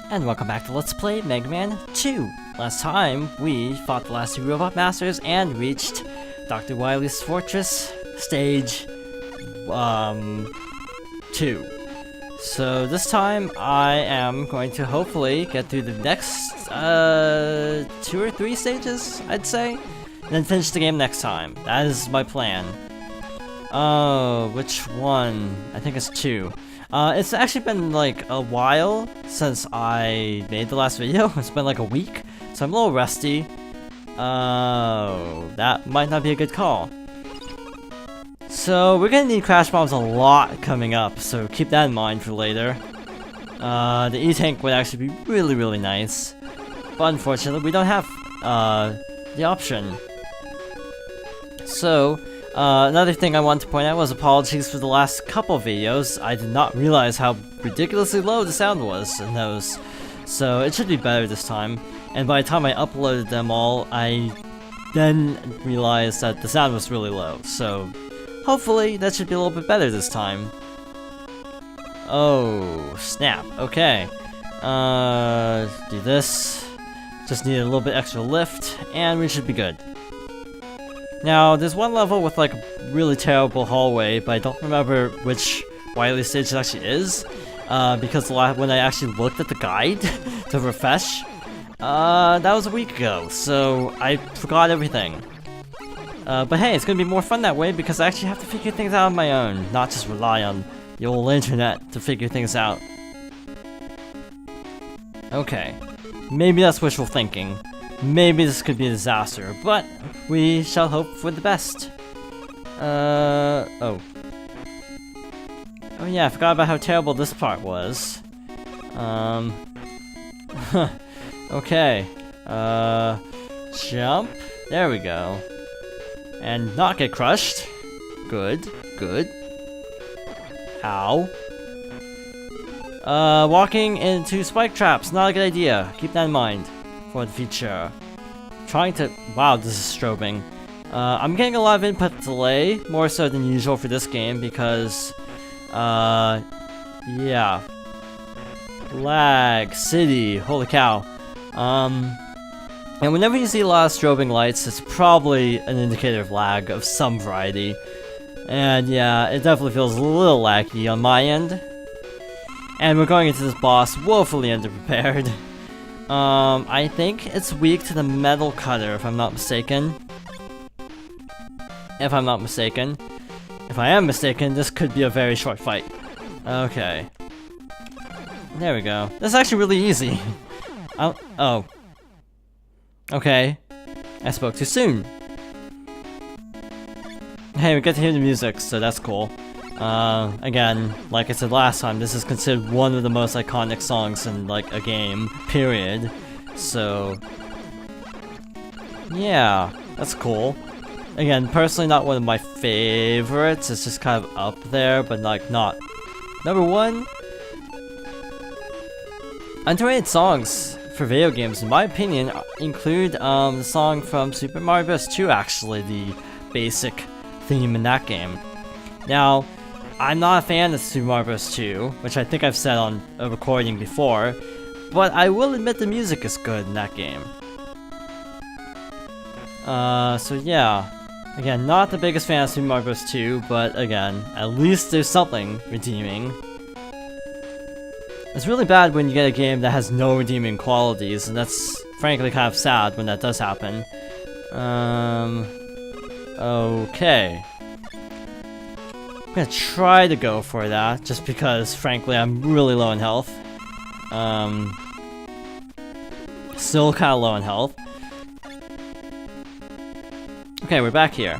And welcome back to Let's Play Mega Man 2. Last time, we fought the last two Robot Masters and reached Dr. Wily's Fortress, stage 2. So this time, I am going to hopefully get through the next 2 or 3 stages, I'd say, and then finish the game next time. That is my plan. Oh, which one? I think it's 2. It's actually been like a while since I made the last video. It's been like a week, so I'm a little rusty. Oh, that might not be a good call. So we're gonna need crash bombs a lot coming up, so keep that in mind for later. The E-Tank would actually be really nice, but unfortunately we don't have the option. So another thing I wanted to point out was apologies for the last couple videos. I did not realize how ridiculously low the sound was in those, so it should be better this time. And by the time I uploaded them all, I then realized that the sound was really low, so hopefully that should be a little bit better this time. Oh, snap. Okay. Do this. Just need a little bit extra lift, and we should be good. Now, there's one level with like a really terrible hallway, but I don't remember which Wily stage it actually is, because when I actually looked at the guide to refresh, that was a week ago, so I forgot everything. But hey, it's gonna be more fun that way because I actually have to figure things out on my own, not just rely on the old internet to figure things out. Okay, maybe that's wishful thinking. Maybe this could be a disaster, but we shall hope for the best. Oh yeah, I forgot about how terrible this part was. Okay. Jump. There we go. And not get crushed. Good. Ow. Walking into spike traps, not a good idea. Keep that in mind for the future. Trying to... Wow, this is strobing. I'm getting a lot of input delay, more so than usual for this game, because... yeah. Lag. City. Holy cow. And whenever you see a lot of strobing lights, it's probably an indicator of lag of some variety. And yeah, it definitely feels a little laggy on my end. And we're going into this boss woefully underprepared. I think it's weak to the metal cutter, if I'm not mistaken. If I am mistaken, this could be a very short fight. Okay. There we go. That's actually really easy. Oh. Okay. I spoke too soon. Hey, we get to hear the music, so that's cool. Again, like I said last time, this is considered one of the most iconic songs in, like, a game, period. So... yeah, that's cool. Again, personally not one of my favorites, it's just kind of up there, but like, not number 1. Underrated songs for video games, in my opinion, include the song from Super Mario Bros. 2, actually, the basic theme in that game. Now, I'm not a fan of Super Mario Bros. 2, which I think I've said on a recording before, but I will admit the music is good in that game. So yeah. Again, not the biggest fan of Super Mario Bros. 2, but again, at least there's something redeeming. It's really bad when you get a game that has no redeeming qualities, and that's frankly kind of sad when that does happen. Okay. I'm gonna try to go for that, just because, frankly, I'm really low in health. Still kinda low in health. Okay, we're back here.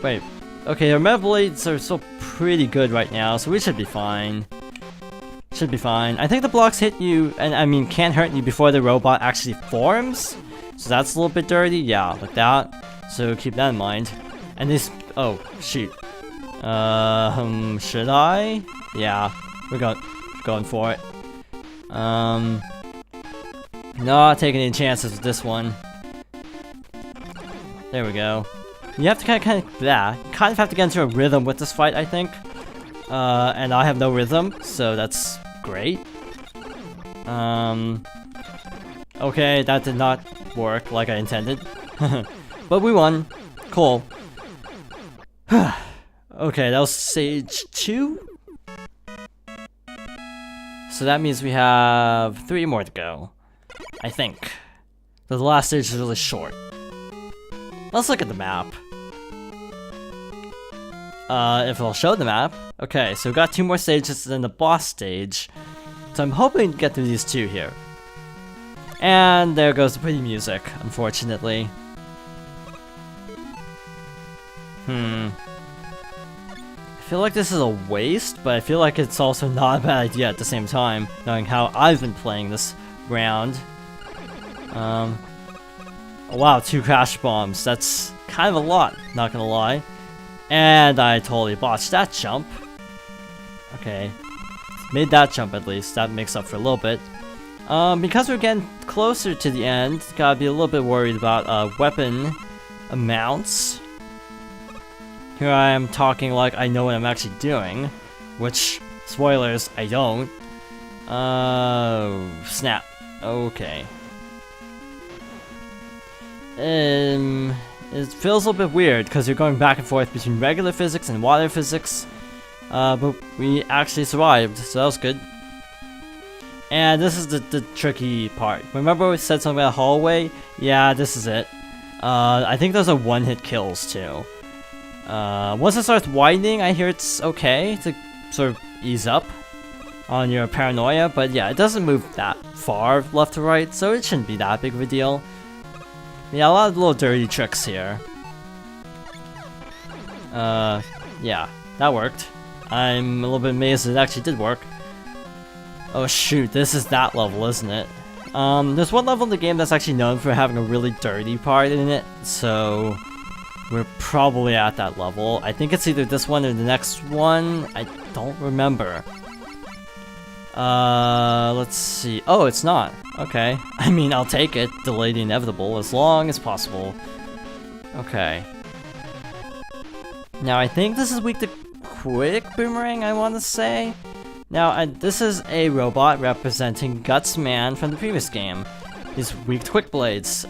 Wait. Okay, our Metal Blades are still pretty good right now, so we should be fine. Should be fine. I think the blocks hit you, and I mean, can't hurt you before the robot actually forms. So that's a little bit dirty. Yeah, like that. So keep that in mind. And this... oh, shoot. Should I? Yeah, we're going for it. Not taking any chances with this one. There we go. You have to kind of have to get into a rhythm with this fight, I think. And I have no rhythm, so that's great. Okay, that did not work like I intended. But we won. Cool. Okay, that was stage 2. So that means we have 3 more to go. I think. The last stage is really short. Let's look at the map. If it'll show the map. Okay, so we've got 2 more stages than the boss stage. So I'm hoping to get through these 2 here. And there goes the pretty music, unfortunately. I feel like this is a waste, but I feel like it's also not a bad idea at the same time, knowing how I've been playing this round. Oh wow, 2 crash bombs. That's kind of a lot, not gonna lie. And I totally botched that jump. Okay. Made that jump at least. That makes up for a little bit. Because we're getting closer to the end, gotta be a little bit worried about weapon amounts. Here I am talking like I know what I'm actually doing, which, spoilers, I don't. Snap. Okay. It feels a little bit weird because you're going back and forth between regular physics and water physics. But we actually survived, so that was good. And this is the tricky part. Remember we said something about a hallway? Yeah, this is it. I think those are one-hit kills too. Once it starts widening, I hear it's okay to sort of ease up on your paranoia, but yeah, it doesn't move that far left to right, so it shouldn't be that big of a deal. Yeah, a lot of little dirty tricks here. Yeah, that worked. I'm a little bit amazed it actually did work. Oh shoot, this is that level, isn't it? There's one level in the game that's actually known for having a really dirty part in it, so we're probably at that level. I think it's either this one or the next one. I don't remember. Let's see. Oh, it's not. Okay. I mean, I'll take it. Delay the inevitable as long as possible. Okay. Now, I think this is weak to quick boomerang, I want to say. Now, this is a robot representing Guts Man from the previous game. He's weak to quick blades.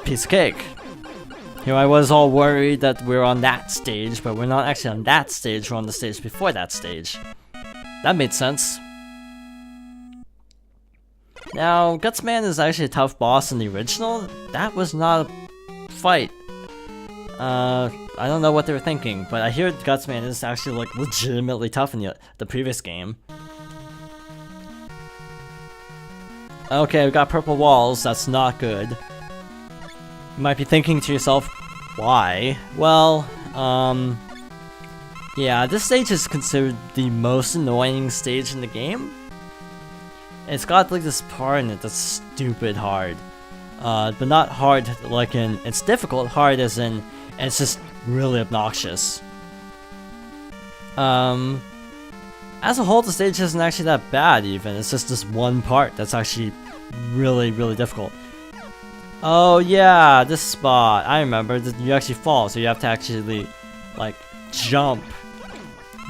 Piece of cake. Here I was all worried that we're on that stage, but we're not actually on that stage, we're on the stage before that stage. That made sense. Now, Gutsman is actually a tough boss in the original. That was not a fight. I don't know what they were thinking, but I hear Gutsman is actually like legitimately tough in the previous game. Okay, we got purple walls, that's not good. You might be thinking to yourself, why? Well, yeah, this stage is considered the most annoying stage in the game. It's got like this part in it that's stupid hard. But not hard like in, it's difficult, hard as in, it's just really obnoxious. As a whole, the stage isn't actually that bad even, it's just this one part that's actually really, really difficult. Oh yeah, this spot, I remember, that you actually fall, so you have to actually, like, jump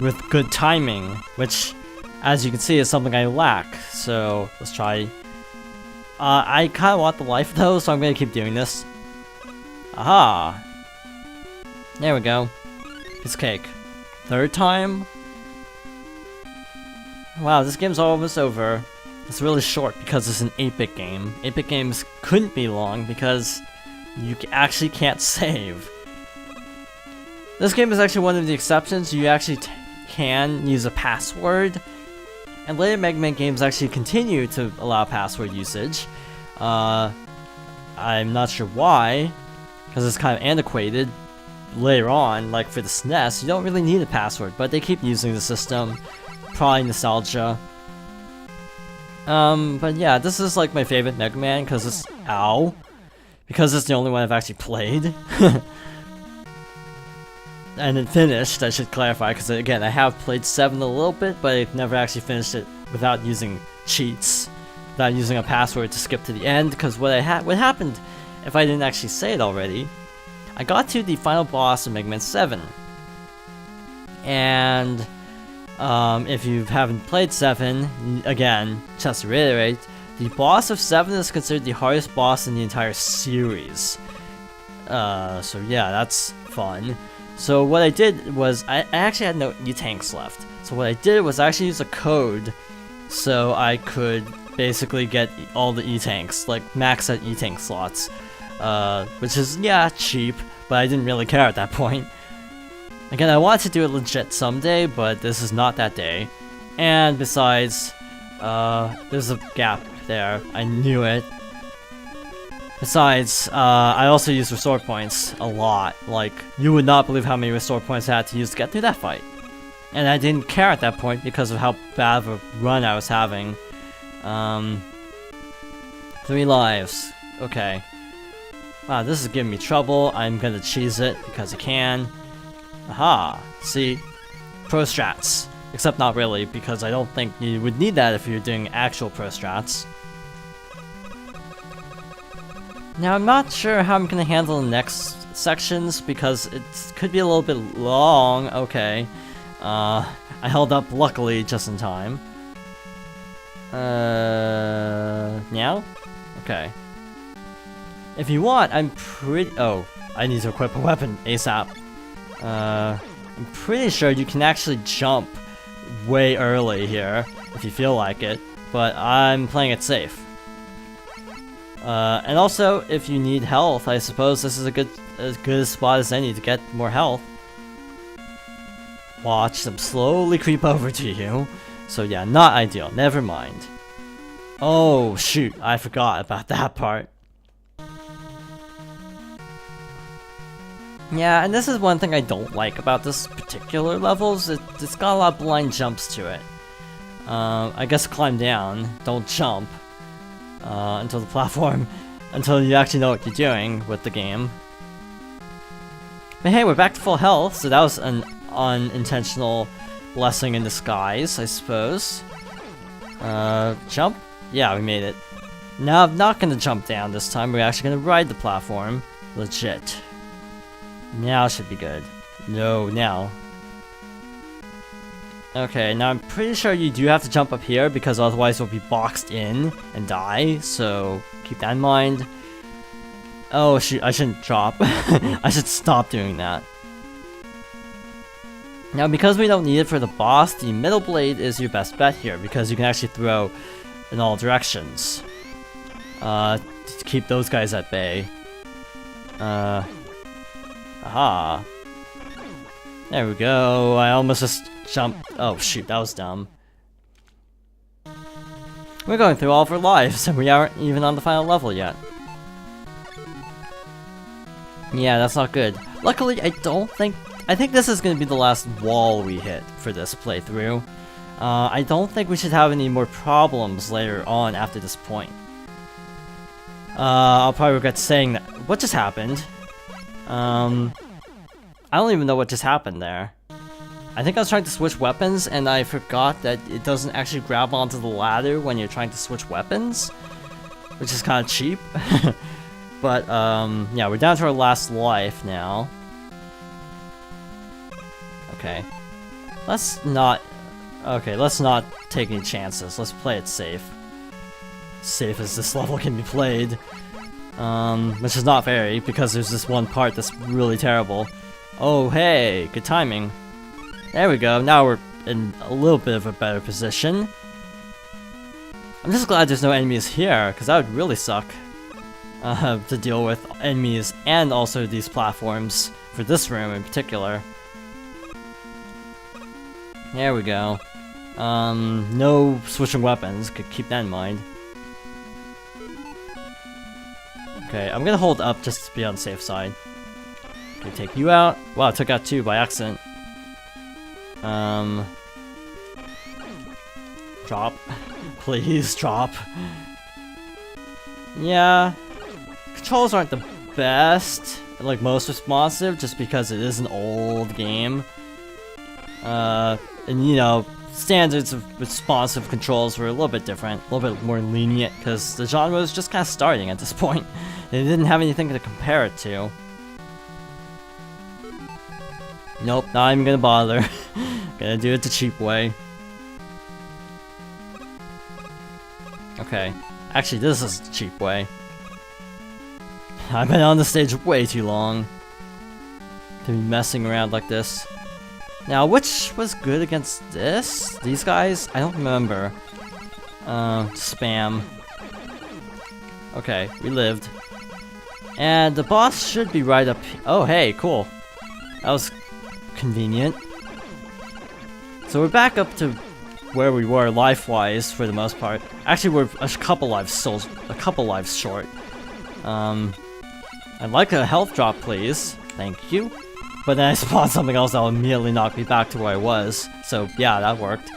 with good timing, which, as you can see, is something I lack, so let's try. I kinda want the life though, so I'm gonna keep doing this. Aha! There we go. Piece of cake. 3rd time? Wow, this game's almost over. It's really short because it's an 8-bit game. 8-bit games couldn't be long because you actually can't save. This game is actually one of the exceptions. You actually can use a password. And later Mega Man games actually continue to allow password usage. I'm not sure why, because it's kind of antiquated. Later on, like for the SNES, you don't really need a password, but they keep using the system. Probably nostalgia. But yeah, this is like my favorite Mega Man because it's because it's the only one I've actually played. And then finished, I should clarify, because again, I have played 7 a little bit, but I've never actually finished it without using cheats, without using a password to skip to the end, because what happened, if I didn't actually say it already, I got to the final boss of Mega Man 7, and If you haven't played 7, again, just to reiterate, the boss of 7 is considered the hardest boss in the entire series. So yeah, that's fun. So what I did was, I actually had no E-tanks left. So what I did was I actually used a code so I could basically get all the E-tanks, like max out E-tank slots. Which is, yeah, cheap, but I didn't really care at that point. Again, I wanted to do it legit someday, but this is not that day. And besides, there's a gap there. I knew it. Besides, I also used restore points a lot. Like, you would not believe how many restore points I had to use to get through that fight. And I didn't care at that point because of how bad of a run I was having. 3 lives. Okay. Wow, this is giving me trouble. I'm gonna cheese it because I can. Aha! See? Pro strats. Except not really, because I don't think you would need that if you're doing actual pro strats. Now, I'm not sure how I'm gonna handle the next sections, because it could be a little bit long. Okay. I held up, luckily, just in time. Now? Okay. If you want, I'm pretty... Oh, I need to equip a weapon ASAP. I'm pretty sure you can actually jump way early here, if you feel like it, but I'm playing it safe. And also, if you need health, I suppose this is as good a spot as any to get more health. Watch them slowly creep over to you. So yeah, not ideal, never mind. Oh shoot, I forgot about that part. Yeah, and this is one thing I don't like about this particular levels. It's got a lot of blind jumps to it. I guess climb down, don't jump until the platform, until you actually know what you're doing with the game. But hey, we're back to full health, so that was an unintentional blessing in disguise, I suppose. Jump? Yeah, we made it. Now I'm not gonna jump down this time, we're actually gonna ride the platform. Legit. Now should be good. No, now. Okay, now I'm pretty sure you do have to jump up here because otherwise you'll be boxed in and die, so keep that in mind. Oh shoot, I shouldn't drop. I should stop doing that. Now because we don't need it for the boss, the middle blade is your best bet here because you can actually throw in all directions. To keep those guys at bay. Aha. There we go. I almost just jumped. Oh shoot, that was dumb. We're going through all of our lives and we aren't even on the final level yet. Yeah, that's not good. Luckily, I think this is going to be the last wall we hit for this playthrough. I don't think we should have any more problems later on after this point. I'll probably regret saying that. What just happened? I don't even know what just happened there. I think I was trying to switch weapons and I forgot that it doesn't actually grab onto the ladder when you're trying to switch weapons, which is kind of cheap. But, yeah, we're down to our last life now. Okay. Let's not take any chances. Let's play it safe. Safe as this level can be played. Which is not very, because there's this one part that's really terrible. Oh, hey, good timing. There we go, now we're in a little bit of a better position. I'm just glad there's no enemies here, because that would really suck. To deal with enemies and also these platforms, for this room in particular. There we go. No switching weapons, could keep that in mind. Okay, I'm gonna hold up just to be on the safe side. Okay, take you out. Wow, I took out 2 by accident. Drop. Please, drop. Yeah. Controls aren't the best, like most responsive, just because it is an old game. And you know, standards of responsive controls were a little bit different, a little bit more lenient, because the genre was just kind of starting at this point. They didn't have anything to compare it to. Nope, not even gonna bother. Gonna do it the cheap way. Okay. Actually, this is the cheap way. I've been on the stage way too long to be messing around like this. Now, which was good against this? These guys? I don't remember. Spam. Okay, we lived. And the boss should be right up here. Oh, hey, cool. That was convenient. So we're back up to where we were life-wise for the most part. Actually, we're a couple lives short. I'd like a health drop, please. Thank you. But then I spawned something else that will immediately knock me back to where I was. So yeah, that worked.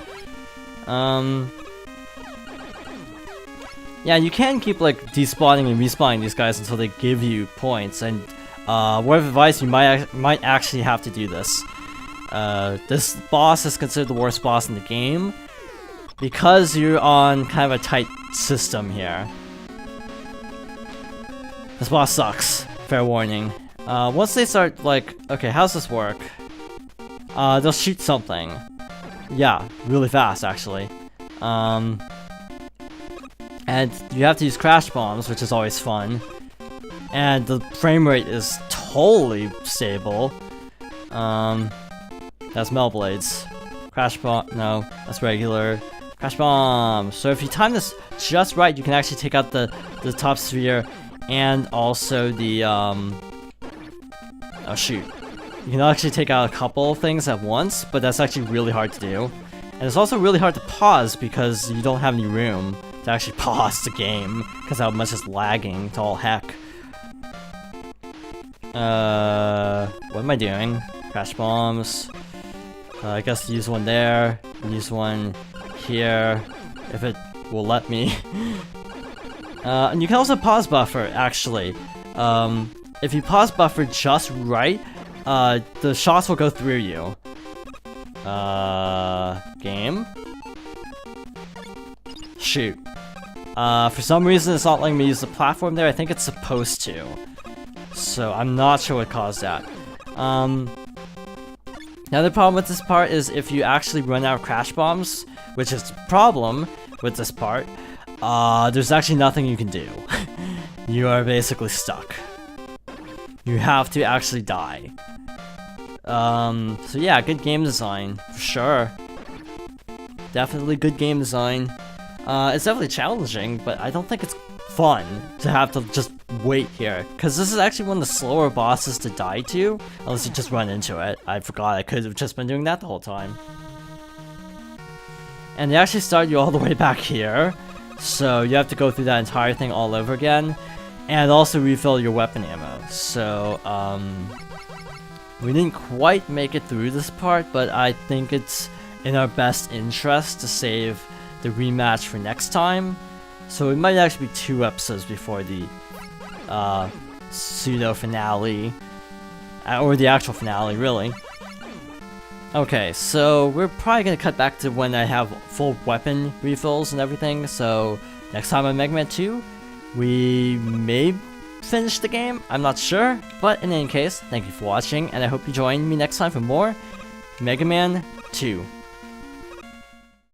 Yeah, you can keep like despawning and respawning these guys until they give you points. And word of advice, you might actually have to do this. This boss is considered the worst boss in the game because you're on kind of a tight system here. This boss sucks. Fair warning. Once they start, like, okay, how's this work? They'll shoot something. Yeah, really fast, actually. And you have to use crash bombs, which is always fun. And the frame rate is totally stable. That's Mel Blades. Crash bomb, no, that's regular. Crash bomb. So if you time this just right, you can actually take out the top sphere and also the, oh shoot. You can actually take out a couple of things at once, but that's actually really hard to do. And it's also really hard to pause because you don't have any room to actually pause the game, because how much is lagging to all heck. What am I doing? Crash bombs. I guess use one there, use one here, if it will let me. And you can also pause buffer, actually. If you pause buffer just right, the shots will go through you. Game? Shoot. For some reason it's not letting me use the platform there. I think it's supposed to. So I'm not sure what caused that. The other problem with this part is if you actually run out of crash bombs, which is the problem with this part, there's actually nothing you can do. You are basically stuck. You have to actually die. So yeah, good game design, for sure. Definitely good game design. It's definitely challenging, but I don't think it's fun to have to just wait here. Because this is actually one of the slower bosses to die to, unless you just run into it. I forgot I could have just been doing that the whole time. And they actually start you all the way back here. So you have to go through that entire thing all over again. And also refill your weapon ammo. So, we didn't quite make it through this part, but I think it's in our best interest to save the rematch for next time. So it might actually be 2 episodes before the pseudo finale, or the actual finale, really. Okay, so we're probably gonna cut back to when I have full weapon refills and everything. So next time on Mega Man 2, we may finish the game. I'm not sure, but in any case, thank you for watching, and I hope you join me next time for more Mega Man 2.